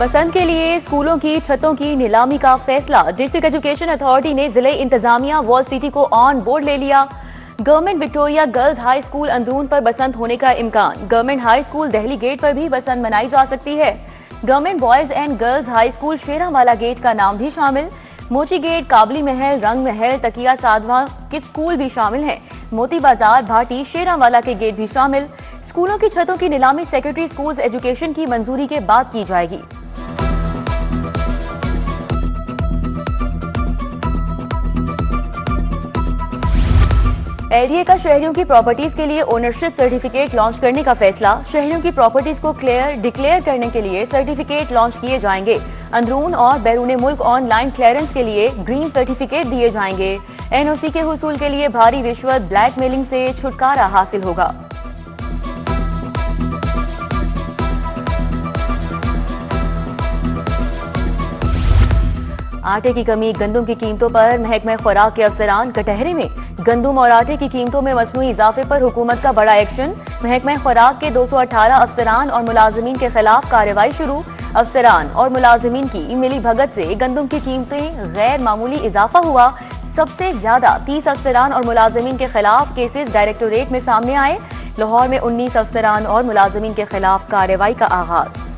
बसंत के लिए स्कूलों की छतों की नीलामी का फैसला। डिस्ट्रिक्ट एजुकेशन अथॉरिटी ने जिले इंतजामिया वॉल सिटी को ऑन बोर्ड ले लिया। Government Victoria girls high school अंदरून पर बसंत होने का इम्कान। Government high school Dehli gate पर भी बसंत मनाई जा सकती है। Government boys and girls high school Sheranwala gate का नाम भी शामिल। मोची गेट, काबली महल, रंग महल, तकिया साधवा के स्कूल भी शामिल हैं। मोती बाजार, भाटी, शेरांवाला के गेट भी शामिल। स्कूलों की छतों की नीलामी सेक्रेटरी स्कूल्स एजुकेशन की मंजूरी के बाद की जाएगी। एलडीए का शहरियों की प्रॉपर्टीज के लिए ओनरशिप सर्टिफिकेट लॉन्च करने का फैसला। शहरियों की प्रॉपर्टीज को डिक्लेयर करने के लिए सर्टिफिकेट लॉन्च किए जाएंगे। अंदरून और बैरून मुल्क ऑनलाइन क्लियरेंस के लिए ग्रीन सर्टिफिकेट दिए जाएंगे। एनओसी के हुसूल के लिए भारी रिश्वत, ब्लैकमेलिंग से छुटकारा हासिल होगा। आटे की कमी, गंदम की कीमतों पर महकमा खुराक के अफसरान कटहरे में। गंदम और आटे की कीमतों में मसनूई इजाफे पर हुकूमत का बड़ा एक्शन। महकमा खुराक के 218 अफसरान और मुलाजमीन के खिलाफ कार्रवाई शुरू। अफसरान और मुलाजमीन की मिली भगत से गंदम की कीमतें गैर मामूली इजाफा हुआ। सबसे ज्यादा 30 अफसरान और मुलाजमीन के खिलाफ केसेस डायरेक्टोरेट में सामने आए। लाहौर में 19 अफसरान और मुलाजमीन के खिलाफ कार्रवाई का आगाज।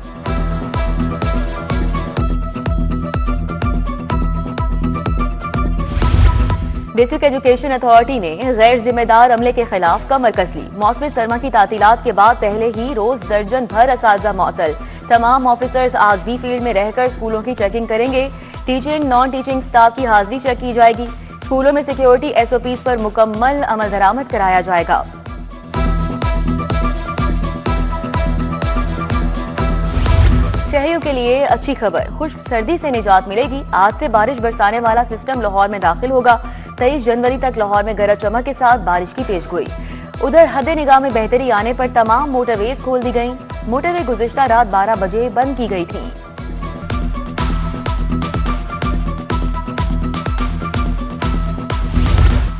डिस्ट्रिक्ट एजुकेशन अथॉरिटी ने गैर जिम्मेदार अमले के खिलाफ कमर कस ली। मौसम सरमा की तातीलात के बाद पहले ही रोज दर्जन भर असातिज़ा मुअत्तल। तमाम ऑफिसर्स आज भी फील्ड में रहकर स्कूलों की चेकिंग करेंगे। टीचिंग, नॉन टीचिंग स्टाफ की हाजिरी चेक की जाएगी। स्कूलों में सिक्योरिटी एसओपीज पर मुकम्मल अमल दरामद कराया जाएगा। शहरियों के लिए अच्छी खबर, खुश्क सर्दी से निजात मिलेगी। आज से बारिश बरसाने वाला सिस्टम लाहौर में दाखिल होगा। 23 जनवरी तक लाहौर में गरज चमक के साथ बारिश की पेशगोई। उधर हद निगाह में बेहतरी आने पर तमाम मोटरवेज खोल दी गईं। मोटरवे गुज़िश्ता रात 12 बजे बंद की गई थी।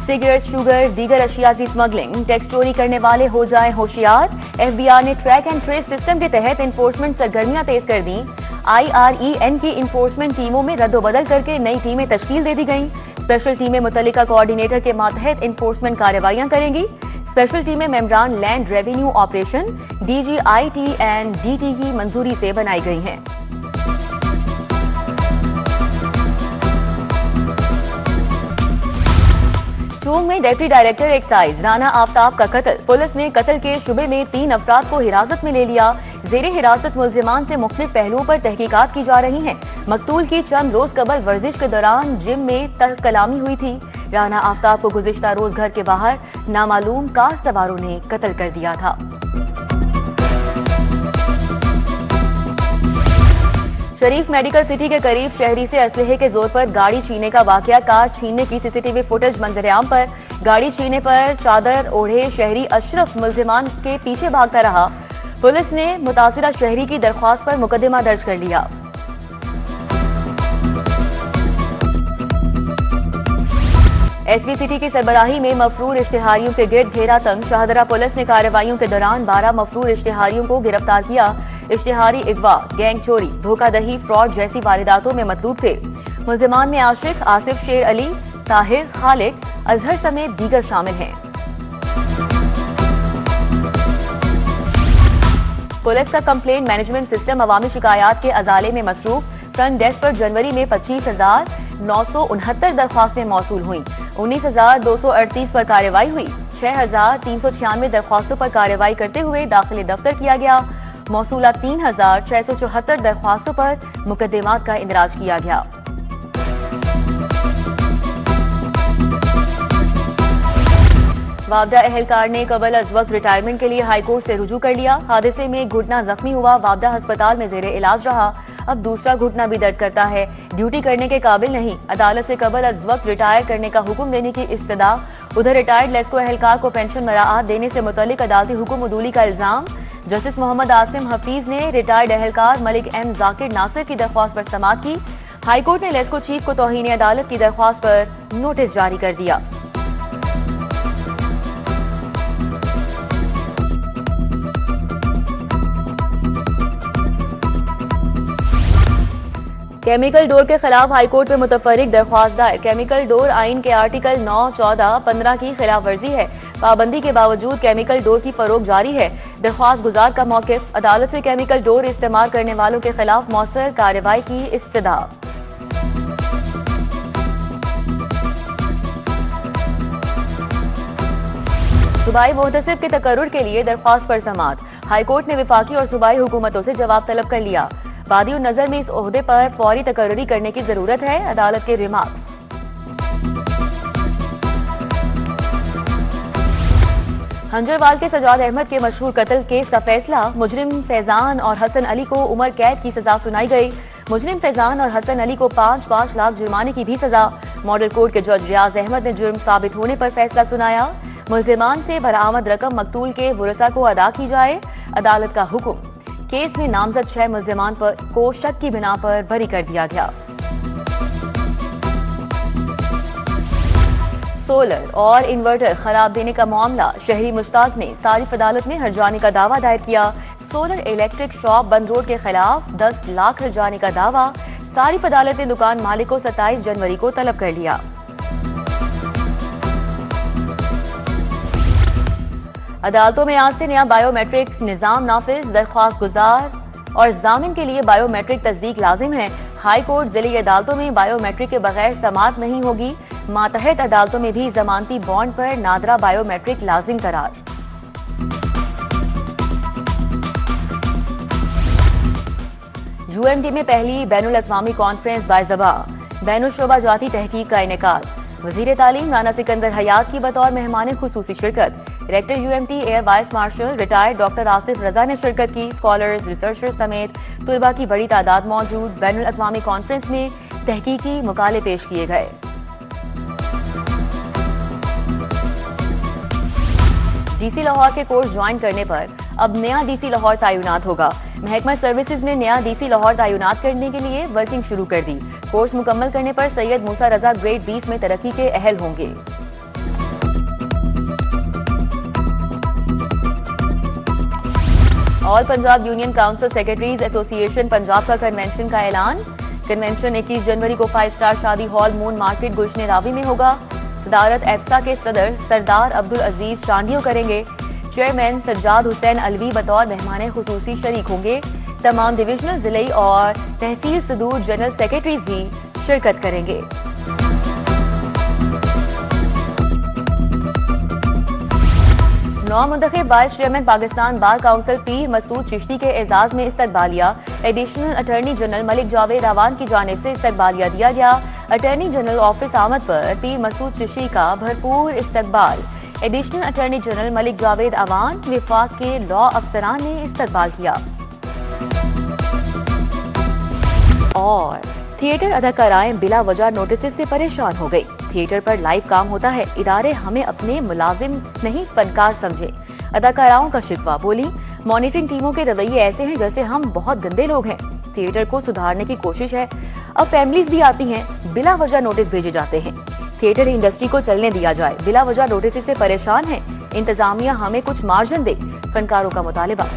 सिगरेट, शुगर, दीगर अशिया की स्मगलिंग, टैक्स चोरी करने वाले हो जाएं होशियार। एफबीआर ने ट्रैक एंड ट्रेस सिस्टम के तहत इन्फोर्समेंट सरगर्मियां तेज कर दी। IREN की इन्फोर्समेंट टीमों में रद्दोबदल करके नई टीमें तश्कील दे दी गईं। स्पेशल टीमें मुतल्लिका कोऑर्डिनेटर के मातहत इन्फोर्समेंट कार्रवाइयां करेंगी। स्पेशल टीमें मेम्बरान land revenue operation, DGIT and DT की मंजूरी से बनाई गई हैं। चूंग में deputy director excise Rana Aftab का कत्ल। पुलिस ने कत्ल के शुबे में 3 अफराद को हिरासत में ले लिया। जेरे हिरासत मुल्जिमान से मुख्तलिफ पहलुओं पर तहकीकात की जा रही हैं। मकतूल की चंद रोज कबल वर्जिश के दौरान जिम में कलामी हुई थी। राना आफ्ताब को गुज़िश्ता रोज घर के बाहर नामालूम कार सवारों ने कत्ल कर दिया था। शरीफ मेडिकल सिटी के करीब शहरी से असलहे के जोर पर गाड़ी छीनने का वाकया। कार छीनने की सीसीटीवी फुटेज मंजरेआम पर। गाड़ी छीनने पर चादर ओढ़े शहरी अशरफ मुल्जिमान के पीछे भागता रहा। पुलिस ने मुतासिरा शहरी की दरख्वास्त पर मुकदमा दर्ज कर लिया। एसवी सिटी की सरबराही में मफरूर इश्तिहारियों के गिर्द घेरा तंग। शाहदरा पुलिस ने कार्रवाइयों के दौरान 12 मफरूर इश्तिहारियों को गिरफ्तार किया। इश्तिहारी अगवा, गैंग चोरी, धोखाधही, फ्रॉड जैसी वारदातों में मतलूब थे। मुल्जिमान में आशिक, आसिफ शेर अली, ताहिर, खालिक, अजहर समेत दीगर शामिल हैं। पुलिस का कंप्लेंट मैनेजमेंट सिस्टम अवामी शिकायत के अजाले में मसरूफ। फ्रंट डेस्क पर जनवरी में 25,969 दरख्वास्तें मौसूल हुई। 19,238 पर कार्रवाई हुई। 6,396 दरख्वास्तों पर कार्रवाई करते हुए दाखिले दफ्तर किया गया। मौसूला 3,674 दरख्वास्तों पर मुकदमात का इंदराज किया गया। वाबदा अहलकार ने कबल अज वक्त रिटायरमेंट के लिए हाईकोर्ट से रुजू कर लिया। हादसे में घुटना जख्मी हुआ। वाबदा अस्पताल में जेरे इलाज रहा। अब दूसरा घुटना भी दर्द करता है। ड्यूटी करने के काबिल नहीं। अदालत से कबल अज वक्त रिटायर करने का हुक्म देने की इस्तदा। उधर रिटायर्ड लेस्को अहलकार को पेंशन मराआत देने से मुतल्लिक अदालती हुक्म उदूली का इल्जाम। जस्टिस मोहम्मद आसिम हफीज ने रिटायर्ड अहलकार मलिक M जाकिर नासिर की दरख्वास्त पर समाअत की। हाईकोर्ट ने लेस्को चीफ को तौहीन अदालत की दरख्वास्त पर नोटिस जारी कर दिया। केमिकल डोर के खिलाफ हाईकोर्ट में मुतफर्रिक दरख्वास्त दायर। केमिकल डोर आइन के आर्टिकल 9, 14, 15 की खिलाफ वर्जी है। पाबंदी के बावजूद केमिकल डोर की फरोख्त जारी है। दरख्वास्त गुजार का मौकिफ, अदालत से केमिकल डोर इस्तेमाल करने वालों के खिलाफ मौसर कार्रवाई की इस्तदा। सूबाई मुहतसिब के तकर्रुर के लिए दरख्वास्त पर समाअत। हाईकोर्ट ने वफाकी और सूबाई हुकूमतों से जवाब तलब कर लिया। वादी नजर में इस ओहदे पर फौरी तकर्रुरी करने की जरूरत है, अदालत के रिमार्क्स। हंजरवाल के सजाद अहमद के मशहूर कत्ल केस का फैसला। मुजरिम फैजान और हसन अली को उम्र कैद की सजा सुनाई गई। मुजरिम फैजान और हसन अली को 5-5 लाख जुर्माने की भी सजा। मॉडल कोर्ट के जज रियाज अहमद ने जुर्म साबित होने पर फैसला सुनाया। मुल्जिमान से बरामद रकम मकतूल के वरसा को अदा की जाए, अदालत का हुक्म। केस में नामजद 6 मुल्जिमान को शक की बिना पर बरी कर दिया गया। सोलर और इन्वर्टर खराब देने का मामला। शहरी मुश्ताक ने सारिफ अदालत में हर्जाने का दावा दायर किया। सोलर इलेक्ट्रिक शॉप बंद रोड के खिलाफ 10 लाख हर्जाने का दावा। सारिफ अदालत ने दुकान मालिक को 27 जनवरी को तलब कर लिया। अदालतों में आज से नया बायोमेट्रिक्स निजाम नाफिज। दरख्वास्त गुजार और जामिन के लिए बायोमेट्रिक तस्दीक लाजिम है। हाई कोर्ट जिले अदालतों में बायोमेट्रिक के बगैर समाअत नहीं होगी। मातहत अदालतों में भी जमानती बॉन्ड पर नादरा बायोमेट्रिक लाजिम करार। यूएमडी में पहली बैनुल अक़वामी कॉन्फ्रेंस बाइज़बा। बैनुल शोबा जाती तहकीक का इनेकाद। वज़ीर तालीम राना सिकंदर हयात की बतौर मेहमान खुसूसी शिरकत। Director UMT air vice marshal retired doctor Asif Raza ने शिरकत की। स्कॉलर्स, रिसर्चर्स समेत तुलबा की बड़ी तादाद मौजूद। बैनुल अक़वामी कॉन्फ्रेंस में तहकीकी मुकाले पेश किए गए। डीसी लाहौर के कोर्स ज्वाइन करने पर अब नया डीसी लाहौर तैनात होगा। महकमा सर्विसेज ने नया डीसी लाहौर तैनात करने के लिए वर्किंग शुरू कर दी। कोर्स मुकम्मल करने पर सैयद मूसा रजा ग्रेड 20 में तरक्की के अहल होंगे। All Punjab union council secretaries association Punjab का कन्वेंशन का ऐलान। कन्वेंशन 21 जनवरी को 5 स्टार शादी हॉल मून मार्केट गुलशन रावी में होगा। सदारत एफसा के सदर सरदार अब्दुल अजीज चांडियो करेंगे। चेयरमैन सज्जाद हुसैन अलवी बतौर मेहमान खुसूसी शरीक होंगे। तमाम डिविजनल, जिले और तहसील सदूर जनरल सेक्रेटरीज भी शिरकत करेंगे। नौ मुंतखब vice chairman Pakistan bar council Pir Masood Chishti के एजाज में इस्तकबालिया। Additional attorney general Malik Javed Awan की जानिब से इस्तकबालिया दिया गया। अटॉर्नी जनरल ऑफिस आमद पर पीर मसूद चिश्ती का भरपूर इस्तकबाल। Additional attorney general Malik Javed Awan, विफाक के लॉ अफसरान ने इस्तकबाल किया। और थिएटर अदाकाराएं बिला वजह नोटिस से परेशान हो गई। थिएटर पर लाइव काम होता है, इदारे हमें अपने मुलाजिम नहीं फनकार समझे। अदाकाराओं का शिकवा। बोली, मॉनिटरिंग टीमों के रवैये ऐसे हैं जैसे हम बहुत गंदे लोग हैं। थिएटर को सुधारने की कोशिश है। अब फैमिलीज भी आती हैं, बिला वजह नोटिस भेजे जाते हैं। थिएटर इंडस्ट्री को चलने दिया जाए, बिला वजह नोटिस से परेशान है। इंतजामिया हमें कुछ मार्जिन दे, फनकारों का मुतालिबा।